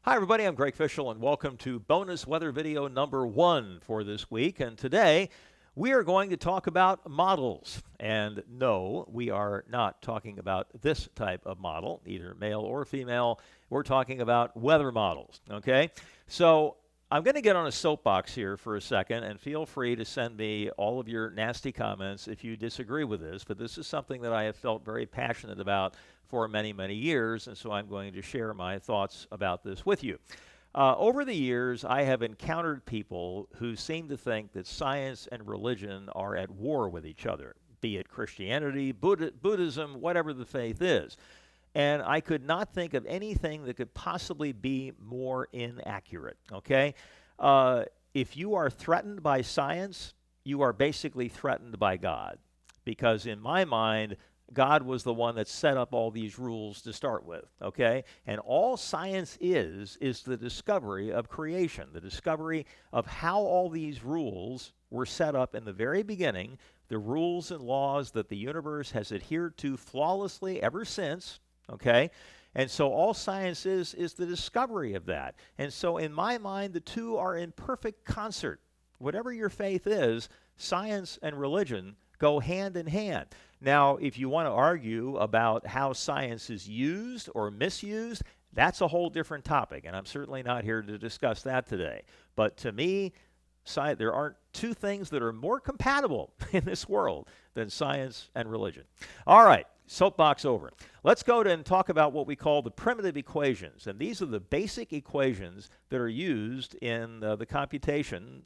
Hi, everybody. I'm Greg Fishel, and welcome to bonus weather video number 1 for this week. And today, we are going to talk about models. And no, we are not talking about this type of model, either male or female. We're talking about weather models, okay? So I'm going to get on a soapbox here for a second, and feel free to send me all of your nasty comments if you disagree with this. But this is something that I have felt very passionate about for many, many years, and so I'm going to share my thoughts about this with you. Over the years, I have encountered people who seem to think that science and religion are at war with each other, be it Christianity, Buddhism, whatever the faith is. And I could not think of anything that could possibly be more inaccurate, okay? If you are threatened by science, you are basically threatened by God. Because in my mind, God was the one that set up all these rules to start with, okay? And all science is the discovery of creation, the discovery of how all these rules were set up in the very beginning, the rules and laws that the universe has adhered to flawlessly ever since, okay? And so all science is the discovery of that. And so in my mind, the two are in perfect concert. Whatever your faith is, science and religion go hand in hand. Now, if you want to argue about how science is used or misused, that's a whole different topic, and I'm certainly not here to discuss that today. But to me, there aren't two things that are more compatible in this world than science and religion. All right, soapbox over. Let's go and talk about what we call the primitive equations, and these are the basic equations that are used in the computation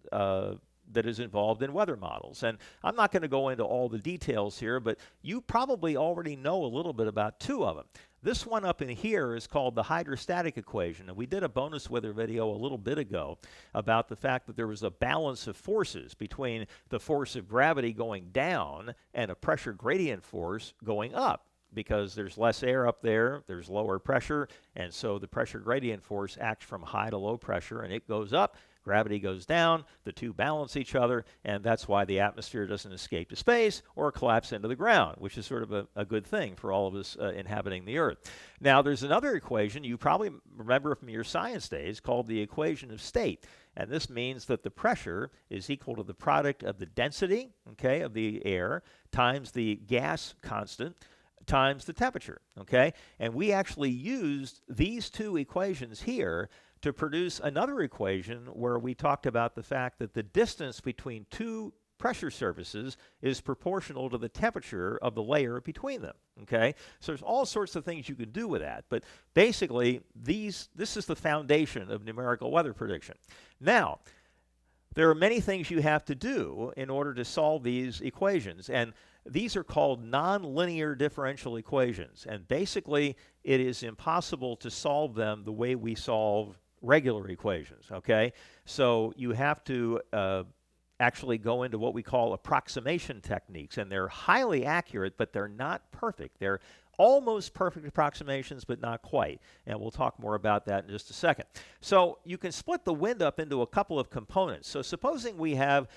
that is involved in weather models. And I'm not going to go into all the details here, but you probably already know a little bit about two of them. This one up in here is called the hydrostatic equation, and we did a bonus weather video a little bit ago about the fact that there was a balance of forces between the force of gravity going down and a pressure gradient force going up. Because there's less air up there, there's lower pressure, and so the pressure gradient force acts from high to low pressure, and it goes up, gravity goes down, the two balance each other, and that's why the atmosphere doesn't escape to space or collapse into the ground, which is sort of a good thing for all of us inhabiting the Earth. Now, there's another equation you probably remember from your science days called the equation of state. And this means that the pressure is equal to the product of the density, okay, of the air times the gas constant times the temperature, okay? And we actually used these two equations here to produce another equation where we talked about the fact that the distance between two pressure surfaces is proportional to the temperature of the layer between them, okay? So there's all sorts of things you can do with that, but basically this is the foundation of numerical weather prediction. Now, there are many things you have to do in order to solve these equations, and these are called nonlinear differential equations, and basically it is impossible to solve them the way we solve regular equations, okay? So you have to actually go into what we call approximation techniques, and they're highly accurate, but they're not perfect. They're almost perfect approximations, but not quite. And we'll talk more about that in just a second. So you can split the wind up into a couple of components. So supposing we have,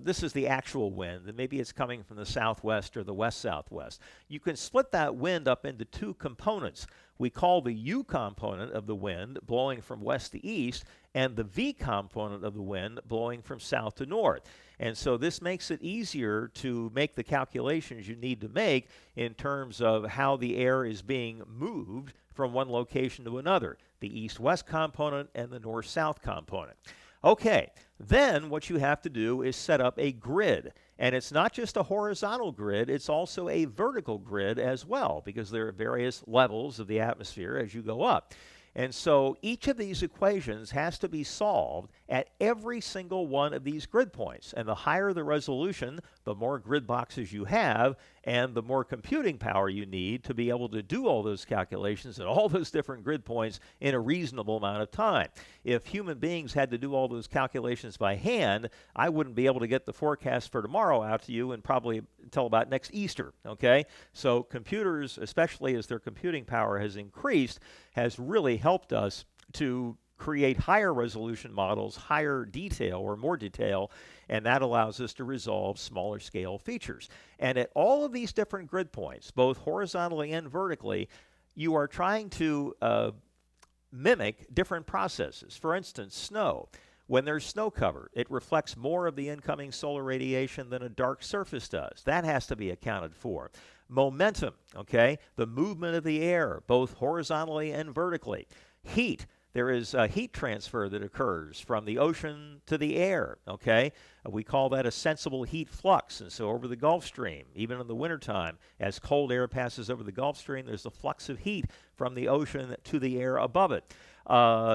this is the actual wind, and maybe it's coming from the southwest or the west-southwest. You can split that wind up into two components. We call the U component of the wind blowing from west to east, and the V component of the wind blowing from south to north. And so this makes it easier to make the calculations you need to make in terms of how the air is being moved from one location to another, the east-west component and the north-south component. Okay, then what you have to do is set up a grid. And it's not just a horizontal grid, it's also a vertical grid as well, because there are various levels of the atmosphere as you go up. And so each of these equations has to be solved at every single one of these grid points. And the higher the resolution, the more grid boxes you have, and the more computing power you need to be able to do all those calculations at all those different grid points in a reasonable amount of time. If human beings had to do all those calculations by hand, I wouldn't be able to get the forecast for tomorrow out to you and probably until about next Easter, okay? So computers, especially as their computing power has increased, has really helped us to create higher resolution models, higher detail or more detail, and that allows us to resolve smaller scale features. And at all of these different grid points, both horizontally and vertically, you are trying to mimic different processes. For instance, snow. When there's snow cover, it reflects more of the incoming solar radiation than a dark surface does. That has to be accounted for. Momentum, okay? The movement of the air, both horizontally and vertically. Heat. There is a heat transfer that occurs from the ocean to the air, okay? We call that a sensible heat flux. And so over the Gulf Stream, even in the wintertime, as cold air passes over the Gulf Stream, there's a flux of heat from the ocean to the air above it.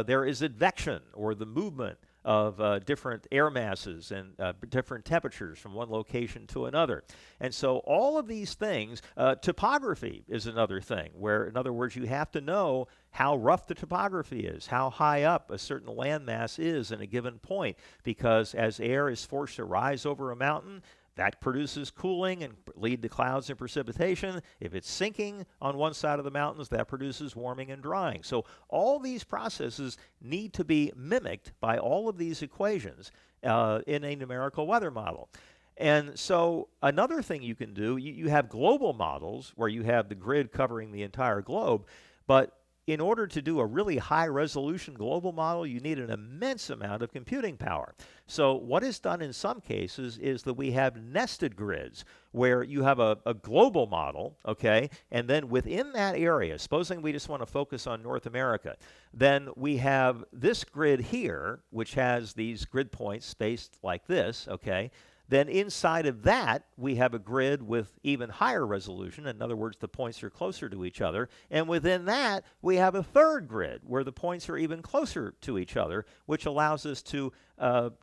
There is advection, or the movement of different air masses and different temperatures from one location to another. And so all of these things, topography is another thing, where, in other words, you have to know how rough the topography is, how high up a certain landmass is in a given point, because as air is forced to rise over a mountain, that produces cooling and lead to clouds and precipitation. If it's sinking on one side of the mountains, that produces warming and drying. So all these processes need to be mimicked by all of these equations in a numerical weather model. And so another thing you can do, you have global models where you have the grid covering the entire globe, but in order to do a really high-resolution global model, you need an immense amount of computing power. So what is done in some cases is that we have nested grids where you have a global model, okay, and then within that area, supposing we just want to focus on North America, then we have this grid here, which has these grid points spaced like this, okay. Then inside of that, we have a grid with even higher resolution. In other words, the points are closer to each other. And within that, we have a third grid where the points are even closer to each other, which allows us to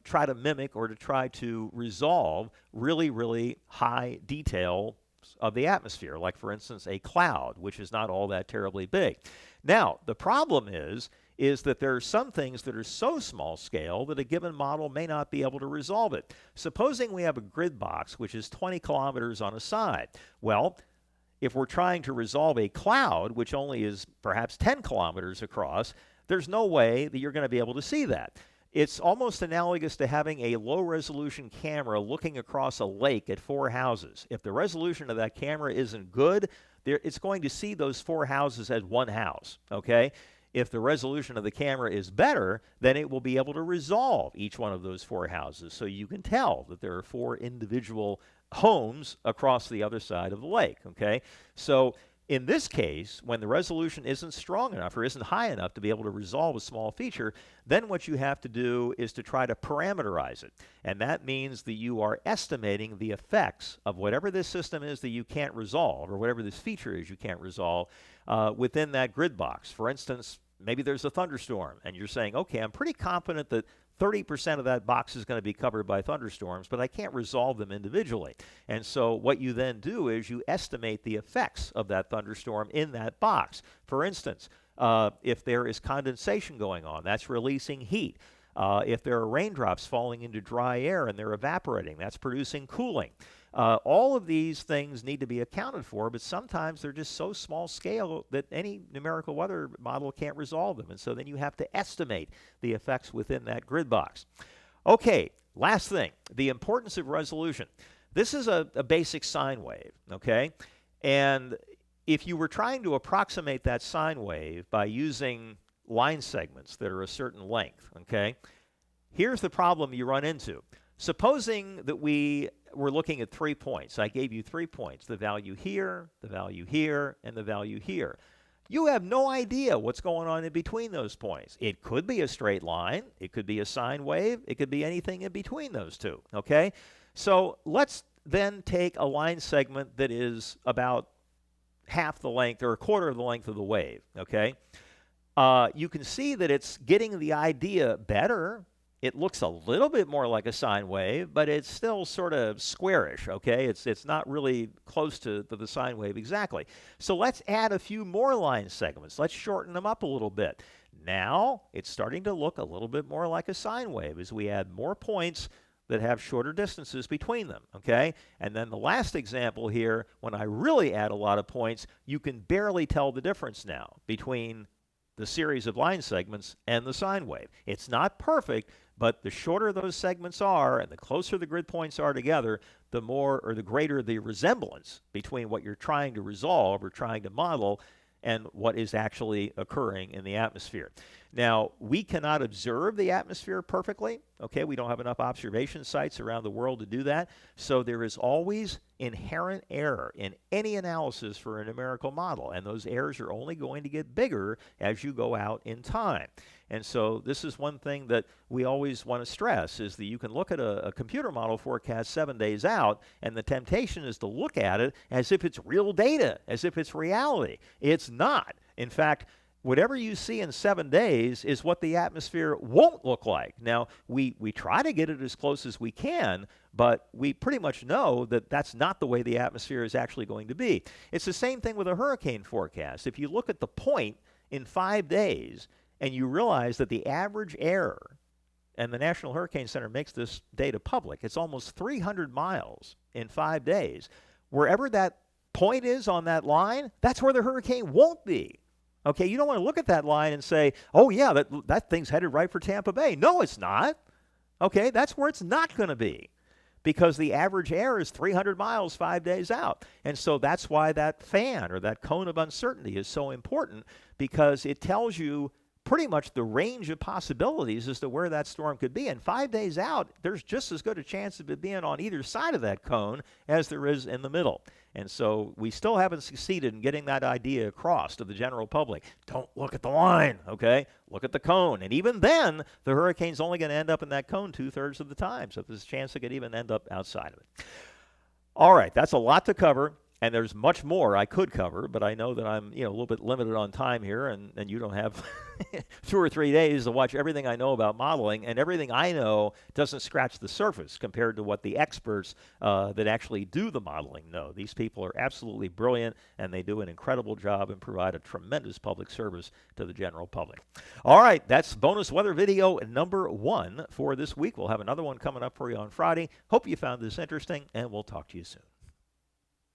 try to mimic or to try to resolve really, really high detail of the atmosphere, like, for instance, a cloud, which is not all that terribly big. Now, the problem is that there are some things that are so small scale that a given model may not be able to resolve it. Supposing we have a grid box which is 20 kilometers on a side. Well, if we're trying to resolve a cloud which only is perhaps 10 kilometers across, there's no way that you're going to be able to see that. It's almost analogous to having a low-resolution camera looking across a lake at 4 houses. If the resolution of that camera isn't good, it's going to see those 4 houses as one house, okay? If the resolution of the camera is better, then it will be able to resolve each one of those 4 houses. So you can tell that there are 4 individual homes across the other side of the lake, okay? So in this case, when the resolution isn't strong enough or isn't high enough to be able to resolve a small feature, then what you have to do is to try to parameterize it. And that means that you are estimating the effects of whatever this system is that you can't resolve, or whatever this feature is you can't resolve, within that grid box. For instance, maybe there's a thunderstorm, and you're saying, okay, I'm pretty confident that 30% of that box is going to be covered by thunderstorms, but I can't resolve them individually. And so what you then do is you estimate the effects of that thunderstorm in that box. For instance, if there is condensation going on, that's releasing heat. If there are raindrops falling into dry air and they're evaporating, that's producing cooling. All of these things need to be accounted for, but sometimes they're just so small scale that any numerical weather model can't resolve them. And so then you have to estimate the effects within that grid box. Okay, last thing, the importance of resolution. This is a basic sine wave, okay? And if you were trying to approximate that sine wave by using line segments that are a certain length, okay, here's the problem you run into. Supposing that we were looking at 3 points. I gave you 3 points, the value here, the value here, and the value here. You have no idea what's going on in between those points. It could be a straight line, it could be a sine wave, it could be anything in between those two, okay? So let's then take a line segment that is about half the length or a quarter of the length of the wave, okay? You can see that it's getting the idea better. It looks a little bit more like a sine wave, but it's still sort of squarish, okay? It's not really close to the sine wave exactly. So let's add a few more line segments. Let's shorten them up a little bit. Now it's starting to look a little bit more like a sine wave as we add more points that have shorter distances between them, okay? And then the last example here, when I really add a lot of points, you can barely tell the difference now between the series of line segments and the sine wave. It's not perfect, but the shorter those segments are and the closer the grid points are together, the more or the greater the resemblance between what you're trying to resolve or trying to model and what is actually occurring in the atmosphere. Now, we cannot observe the atmosphere perfectly. Okay, we don't have enough observation sites around the world to do that. So there is always inherent error in any analysis for a numerical model, and those errors are only going to get bigger as you go out in time. And so this is one thing that we always want to stress, is that you can look at a computer model forecast 7 days out, and the temptation is to look at it as if it's real data, as if it's reality. It's not. In fact, whatever you see in 7 days is what the atmosphere won't look like. Now, we try to get it as close as we can, but we pretty much know that that's not the way the atmosphere is actually going to be. It's the same thing with a hurricane forecast. If you look at the point in 5 days and you realize that the average error, and the National Hurricane Center makes this data public, it's almost 300 miles in 5 days. Wherever that point is on that line, that's where the hurricane won't be. Okay, you don't want to look at that line and say, oh, yeah, that thing's headed right for Tampa Bay. No, it's not. Okay, that's where it's not going to be, because the average error is 300 miles 5 days out. And so that's why that fan, or that cone of uncertainty, is so important, because it tells you pretty much the range of possibilities as to where that storm could be. And 5 days out, there's just as good a chance of it being on either side of that cone as there is in the middle. And so we still haven't succeeded in getting that idea across to the general public. Don't look at the line, okay? Look at the cone. And even then, the hurricane's only going to end up in that cone 2/3 of the time. So there's a chance it could even end up outside of it. All right, that's a lot to cover. And there's much more I could cover, but I know that I'm a little bit limited on time here, and you don't have 2 or 3 days to watch everything I know about modeling, and everything I know doesn't scratch the surface compared to what the experts that actually do the modeling know. These people are absolutely brilliant, and they do an incredible job and provide a tremendous public service to the general public. All right, that's bonus weather video number 1 for this week. We'll have another one coming up for you on Friday. Hope you found this interesting, and we'll talk to you soon.